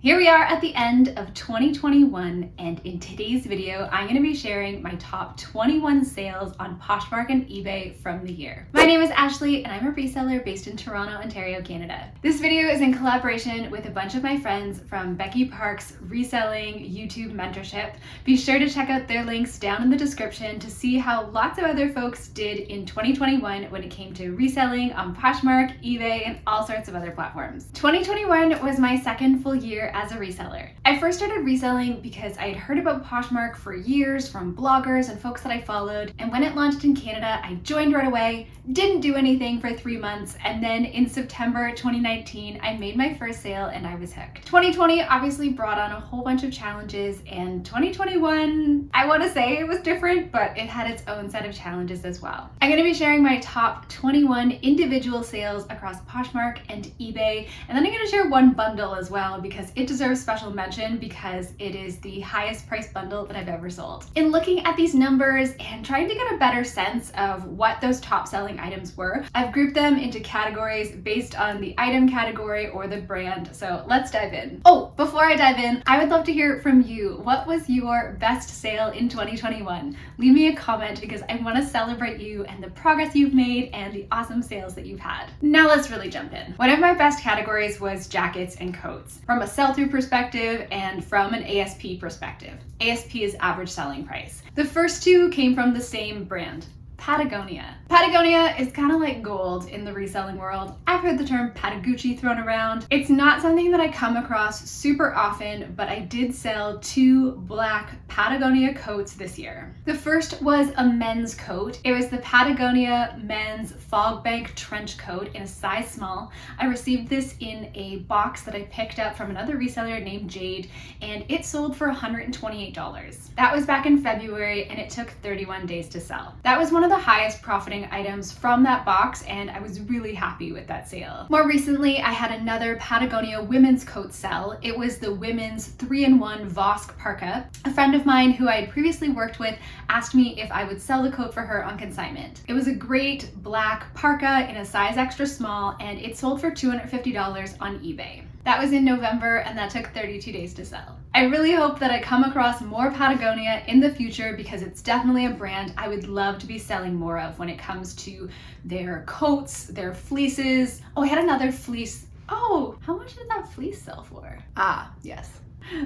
Here we are at the end of 2021, and in today's video, I'm going to be sharing my top 21 sales on Poshmark and eBay from the year. My name is Ashley, and I'm a reseller based in Toronto, Ontario, Canada. This video is in collaboration with a bunch of my friends from Becky Park's Reselling YouTube Mentorship. Be sure to check out their links down in the description to see how lots of other folks did in 2021 when it came to reselling on Poshmark, eBay, and all sorts of other platforms. 2021 was my second full year as a reseller. I first started reselling because I had heard about Poshmark for years from bloggers and folks that I followed, and when it launched in Canada, I joined right away, didn't do anything for 3 months, and then in September 2019, I made my first sale and I was hooked. 2020 obviously brought on a whole bunch of challenges, and 2021, I want to say it was different, but it had its own set of challenges as well. I'm going to be sharing my top 21 individual sales across Poshmark and eBay, and then I'm going to share one bundle as well because it deserves special mention because it is the highest price bundle that I've ever sold. In looking at these numbers and trying to get a better sense of what those top selling items were, I've grouped them into categories based on the item category or the brand. So let's dive in. Oh, before I dive in, I would love to hear from you. What was your best sale in 2021? Leave me a comment because I want to celebrate you and the progress you've made and the awesome sales that you've had. Now let's really jump in. One of my best categories was jackets and coats. From a sell-through perspective and from an ASP perspective. ASP is average selling price. The first two came from the same brand, Patagonia. Patagonia is kind of like gold in the reselling world. I've heard the term Patagucci thrown around. It's not something that I come across super often, but I did sell 2 black Patagonia coats this year. The first was a men's coat. It was the Patagonia men's fog bank trench coat in a size small. I received this in a box that I picked up from another reseller named Jade, and it sold for $128. That was back in February, and it took 31 days to sell. That was one of the highest profiting items from that box, and I was really happy with that sale. More recently, I had another Patagonia women's coat sell. It was the women's 3-in-1 Vosk parka. A friend of mine who I had previously worked with asked me if I would sell the coat for her on consignment. It was a great black parka in a size extra small, and it sold for $250 on eBay. That was in November, and that took 32 days to sell. I really hope that I come across more Patagonia in the future because it's definitely a brand I would love to be selling more of when it comes to their coats, their fleeces. Oh, I had another fleece. Oh, how much did that fleece sell for? Ah, yes.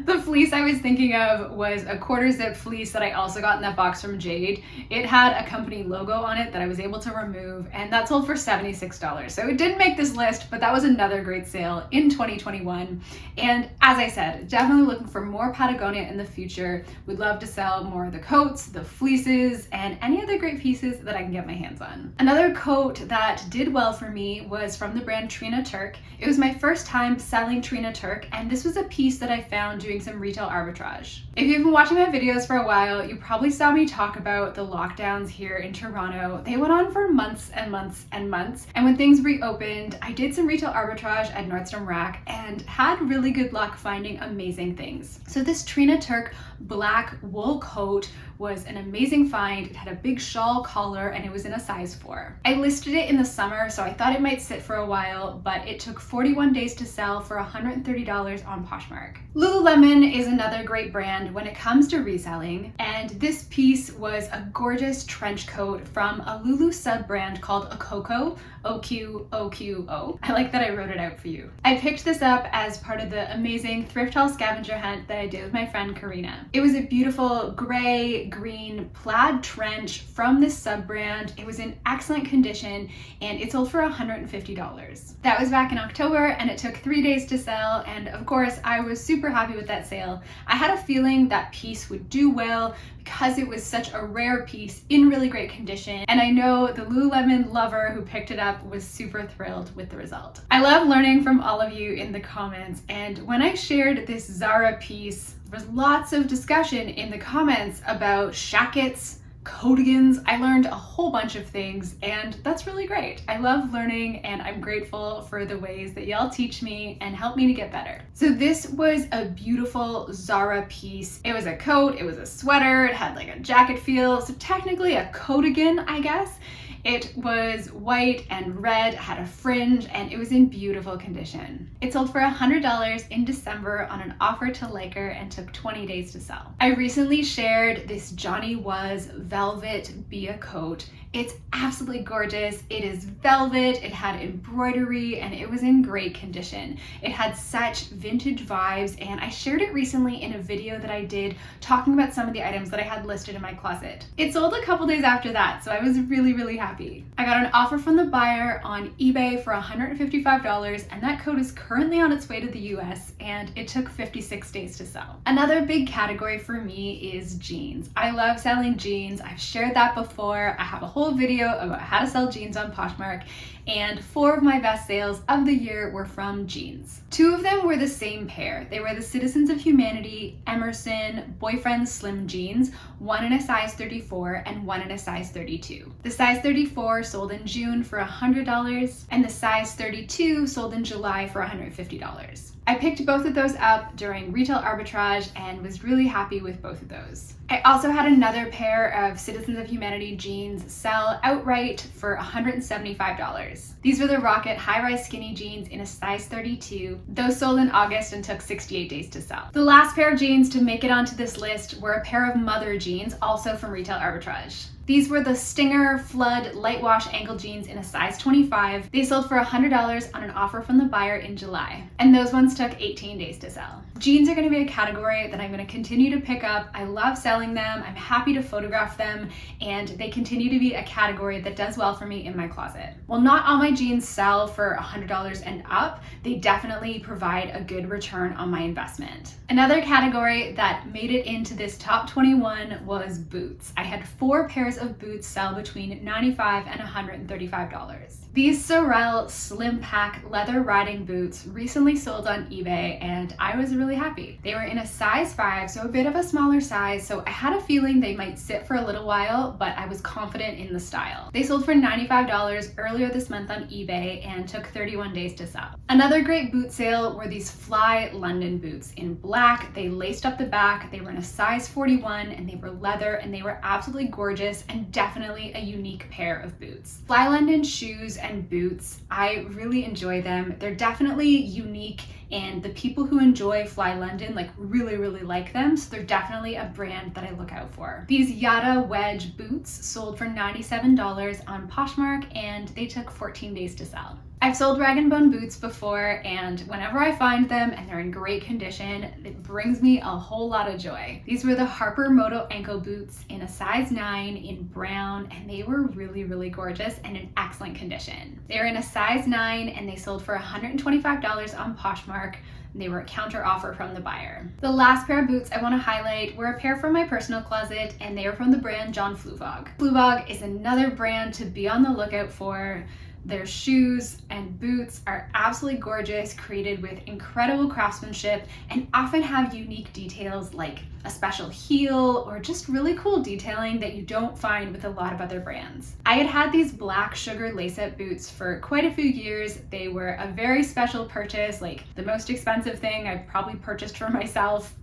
The fleece I was thinking of was a quarter zip fleece that I also got in that box from Jade. It had a company logo on it that I was able to remove, and that sold for $76. So it didn't make this list, but that was another great sale in 2021. And as I said, definitely looking for more Patagonia in the future. Would love to sell more of the coats, the fleeces, and any other great pieces that I can get my hands on. Another coat that did well for me was from the brand Trina Turk. It was my first time selling Trina Turk, and this was a piece that I found doing some retail arbitrage. If you've been watching my videos for a while, you probably saw me talk about the lockdowns here in Toronto. They went on for months and months and months, and when things reopened, I did some retail arbitrage at Nordstrom Rack and had really good luck finding amazing things. So this Trina Turk black wool coat was an amazing find. It had a big shawl collar and it was in a size 4. I listed it in the summer, so I thought it might sit for a while, but it took 41 days to sell for $130 on Poshmark. Lululemon is another great brand when it comes to reselling, and this piece was a gorgeous trench coat from a Lulu sub brand called Okoko, O-Q-O-Q-O. I like that I wrote it out for you. I picked this up as part of the amazing thrift haul scavenger hunt that I did with my friend Karina. It was a beautiful gray, green plaid trench from this sub brand. It was in excellent condition and it sold for $150. That was back in October and it took 3 days to sell, and of course I was super happy with that sale. I had a feeling that piece would do well because it was such a rare piece in really great condition, and I know the Lululemon lover who picked it up was super thrilled with the result. I love learning from all of you in the comments, and when I shared this Zara piece, there was lots of discussion in the comments about shackets, coatigans. I learned a whole bunch of things, and that's really great. I love learning, and I'm grateful for the ways that y'all teach me and help me to get better. So this was a beautiful Zara piece. It was a coat, it was a sweater, it had like a jacket feel, so technically a coatigan, I guess. It was white and red, had a fringe, and it was in beautiful condition. It sold for $100 in December on an offer to Liker and took 20 days to sell. I recently shared this Johnny Was velvet Bia coat. It's absolutely gorgeous. It is velvet, it had embroidery, and it was in great condition. It had such vintage vibes, and I shared it recently in a video that I did talking about some of the items that I had listed in my closet. It sold a couple days after that, so I was really happy. I got an offer from the buyer on eBay for $155, and that coat is currently on its way to the US, and it took 56 days to sell. Another big category for me is jeans. I love selling jeans. I've shared that before. I have a whole video about how to sell jeans on Poshmark, and 4 of my best sales of the year were from jeans. 2 of them were the same pair. They were the Citizens of Humanity Emerson Boyfriend Slim jeans, one in a size 34 and one in a size 32. The size 34 sold in June for $100, and the size 32 sold in July for $150. I picked both of those up during retail arbitrage and was really happy with both of those. I also had another pair of Citizens of Humanity jeans sell outright for $175. These were the Rocket high-rise skinny jeans in a size 32. Those sold in August and took 68 days to sell. The last pair of jeans to make it onto this list were a pair of Mother jeans, also from retail arbitrage. These were the Stinger Flood Light Wash ankle jeans in a size 25. They sold for $100 on an offer from the buyer in July, and those ones took 18 days to sell. Jeans are going to be a category that I'm going to continue to pick up. I love selling them. I'm happy to photograph them, and they continue to be a category that does well for me in my closet. While not all my jeans sell for $100 and up, they definitely provide a good return on my investment. Another category that made it into this top 21 was boots. I had 4 pairs of boots sell between $95 and $135. These Sorel Slim Pack leather riding boots recently sold on eBay, and I was really happy. They were in a size 5, so a bit of a smaller size, so I had a feeling they might sit for a little while, but I was confident in the style. They sold for $95 earlier this month on eBay and took 31 days to sell. Another great boot sale were these Fly London boots in black. They laced up the back, they were in a size 41, and they were leather, and they were absolutely gorgeous and definitely a unique pair of boots. Fly London shoes and boots, I really enjoy them. They're definitely unique, and the people who enjoy Fly London really like them, so they're definitely a brand that I look out for. These Yada wedge boots sold for $97 on Poshmark, and they took 14 days to sell. I've sold rag & bone boots before, and whenever I find them and they're in great condition, it brings me a whole lot of joy. These were the Harper Moto ankle boots in a size 9 in brown, and they were really gorgeous and in excellent condition. They were in a size 9 and they sold for $125 on Poshmark. They were a counter offer from the buyer. The last pair of boots I want to highlight were a pair from my personal closet, and they are from the brand John Fluvog. Fluvog is another brand to be on the lookout for. Their shoes and boots are absolutely gorgeous, created with incredible craftsmanship, and often have unique details like a special heel or just really cool detailing that you don't find with a lot of other brands. I had these black sugar lace-up boots for quite a few years. They were a very special purchase, like the most expensive thing I've probably purchased for myself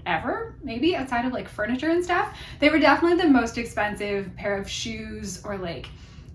ever, maybe outside of furniture and stuff. They were definitely the most expensive pair of shoes or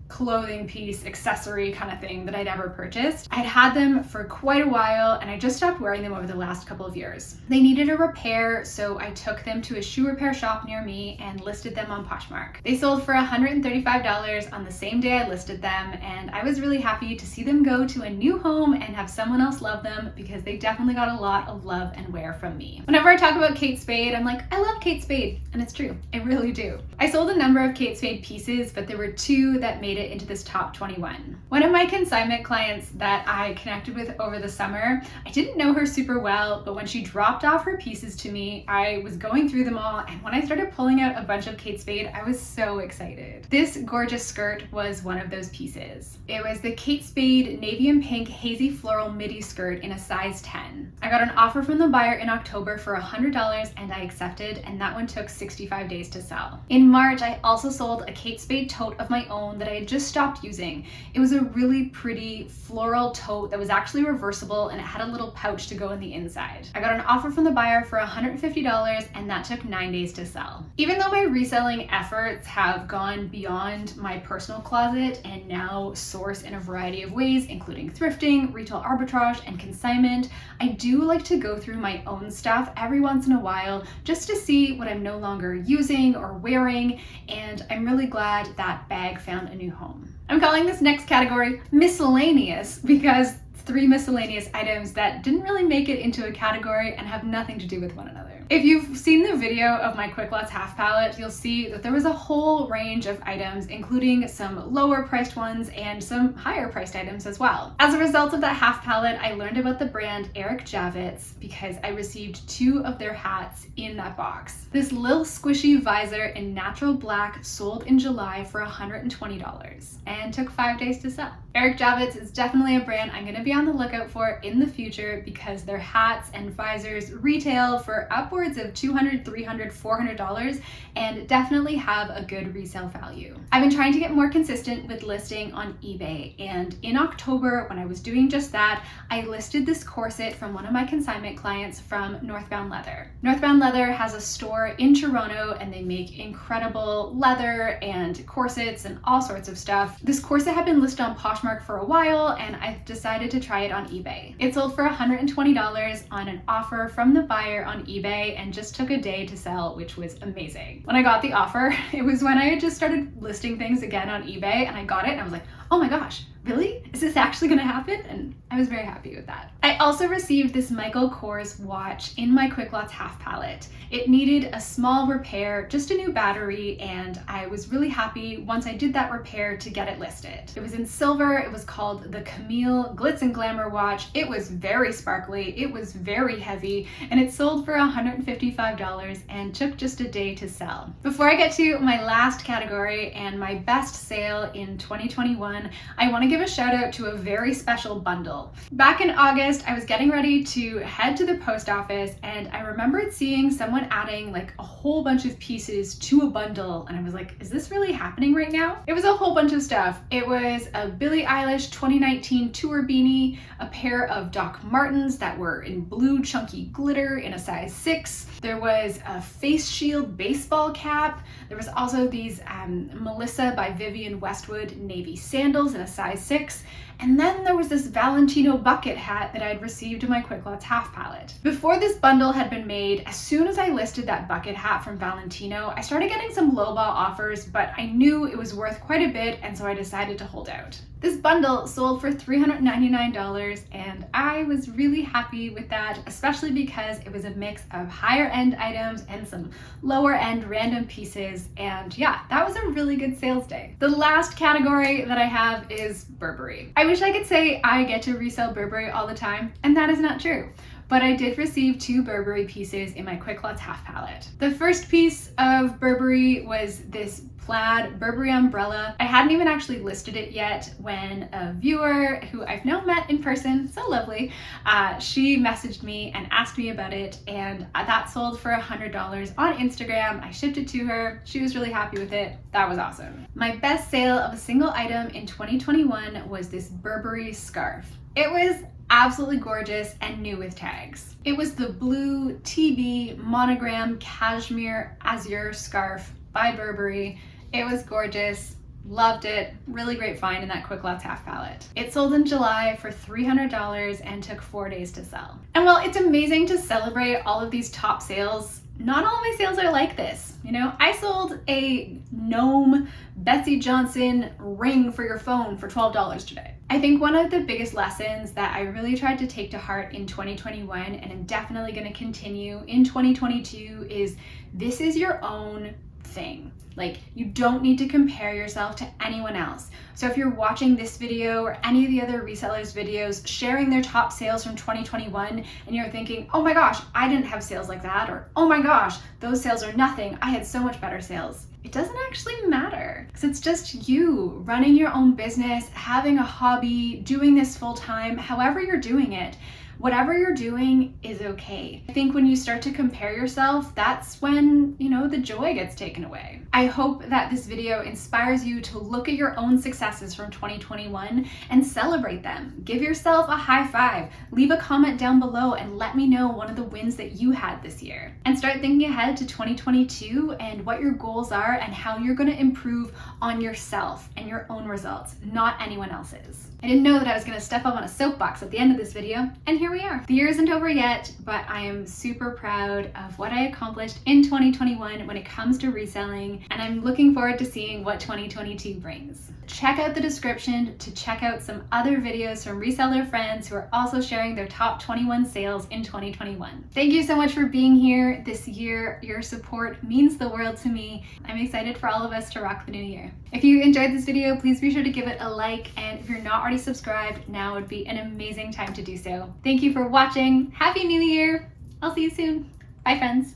clothing piece, accessory kind of thing that I'd ever purchased. I'd had them for quite a while, and I just stopped wearing them over the last couple of years. They needed a repair, so I took them to a shoe repair shop near me and listed them on Poshmark. They sold for $135 on the same day I listed them, and I was really happy to see them go to a new home and have someone else love them, because they definitely got a lot of love and wear from me. Whenever I talk about Kate Spade, I'm like, I love Kate Spade, and it's true, I really do. I sold a number of Kate Spade pieces, but there were 2 that made it into this top 21. One of my consignment clients that I connected with over the summer, I didn't know her super well, but when she dropped off her pieces to me, I was going through them all, and when I started pulling out a bunch of Kate Spade, I was so excited. This gorgeous skirt was one of those pieces. It was the Kate Spade navy and pink hazy floral midi skirt in a size 10. I got an offer from the buyer in October for $100, and I accepted, and that one took 65 days to sell. In March, I also sold a Kate Spade tote of my own that I had just just stopped using. It was a really pretty floral tote that was actually reversible, and it had a little pouch to go in the inside. I got an offer from the buyer for $150, and that took 9 days to sell. Even though my reselling efforts have gone beyond my personal closet and now source in a variety of ways, including thrifting, retail arbitrage, and consignment, I do like to go through my own stuff every once in a while just to see what I'm no longer using or wearing, and I'm really glad that bag found a new home. I'm calling this next category miscellaneous because 3 miscellaneous items that didn't really make it into a category and have nothing to do with one another. If you've seen the video of my Quick Lots half palette, you'll see that there was a whole range of items, including some lower priced ones and some higher priced items as well. As a result of that half palette, I learned about the brand Eric Javits because I received 2 of their hats in that box. This little squishy visor in natural black sold in July for $120 and took 5 days to sell. Eric Javits is definitely a brand I'm going to be on the lookout for in the future because their hats and visors retail for upwards of $200, $300, $400 and definitely have a good resale value. I've been trying to get more consistent with listing on eBay, and in October, when I was doing just that, I listed this corset from one of my consignment clients from Northbound Leather. Northbound Leather has a store in Toronto and they make incredible leather and corsets and all sorts of stuff. This corset had been listed on Poshmark for a while and I decided to try it on eBay. It sold for $120 on an offer from the buyer on eBay and just took a day to sell, which was amazing. When I got the offer, it was when I had just started listing things again on eBay, and I got it and I was like, oh my gosh, really? Is this actually gonna happen? And I was very happy with that. I also received this Michael Kors watch in my Quick Lots half palette. It needed a small repair, just a new battery, and I was really happy once I did that repair to get it listed. It was in silver, it was called the Camille Glitz and Glamour watch. It was very sparkly, it was very heavy, and it sold for $155 and took just a day to sell. Before I get to my last category and my best sale in 2021, I want to give a shout out to a very special bundle. Back in August, I was getting ready to head to the post office and I remembered seeing someone adding like a whole bunch of pieces to a bundle, and I was like, is this really happening right now? It was a whole bunch of stuff. It was a Billie Eilish 2019 tour beanie, a pair of Doc Martens that were in blue chunky glitter in a size 6. There was a face shield baseball cap. There was also these Melissa by Vivienne Westwood navy sandals in a size 6. And then there was this Valentino bucket hat that I'd received in my Quick Lots half palette. Before this bundle had been made, as soon as I listed that bucket hat from Valentino, I started getting some lowball offers, but I knew it was worth quite a bit, and so I decided to hold out. This bundle sold for $399 and I was really happy with that, especially because it was a mix of higher end items and some lower end random pieces, and yeah, that was a really good sales day. The last category that I have is Burberry. I wish I could say I get to resell Burberry all the time, and that is not true. But I did receive 2 Burberry pieces in my Quick Lots half palette. The first piece of Burberry was this plaid Burberry umbrella. I hadn't even actually listed it yet when a viewer who I've now met in person, so lovely, she messaged me and asked me about it, and that sold for $100 on Instagram. I shipped it to her. She was really happy with it. That was awesome. My best sale of a single item in 2021 was this Burberry scarf. It was absolutely gorgeous and new with tags. It was the blue TB monogram cashmere azure scarf by Burberry. It was gorgeous, loved it, really great find in that Quick Lots half palette. It sold in July for $300 and took 4 days to sell. And while it's amazing to celebrate all of these top sales, not all of my sales are like this. You know, I sold a gnome Betsy Johnson ring for your phone for $12 today. I think one of the biggest lessons that I really tried to take to heart in 2021, and I'm definitely going to continue in 2022, is this is your own thing. Like, you don't need to compare yourself to anyone else. So if you're watching this video or any of the other resellers videos sharing their top sales from 2021 and you're thinking, oh my gosh, I didn't have sales like that, or oh my gosh, those sales are nothing, I had so much better sales. It doesn't actually matter, because it's just you running your own business, having a hobby, doing this full time, however you're doing it. Whatever you're doing is okay. I think when you start to compare yourself, that's when, you know, the joy gets taken away. I hope that this video inspires you to look at your own successes from 2021 and celebrate them. Give yourself a high five, leave a comment down below and let me know one of the wins that you had this year. And start thinking ahead to 2022 and what your goals are and how you're going to improve on yourself and your own results, not anyone else's. I didn't know that I was going to step up on a soapbox at the end of this video, and here we are. The year isn't over yet, but I am super proud of what I accomplished in 2021 when it comes to reselling, and I'm looking forward to seeing what 2022 brings. Check out the description to check out some other videos from reseller friends who are also sharing their top 21 sales in 2021. Thank you so much for being here this year. Your support means the world to me. I'm excited for all of us to rock the new year. If you enjoyed this video, please be sure to give it a like, and if you're not already subscribed, now would be an amazing time to do so. Thank you for watching. Happy New Year! I'll see you soon. Bye, friends.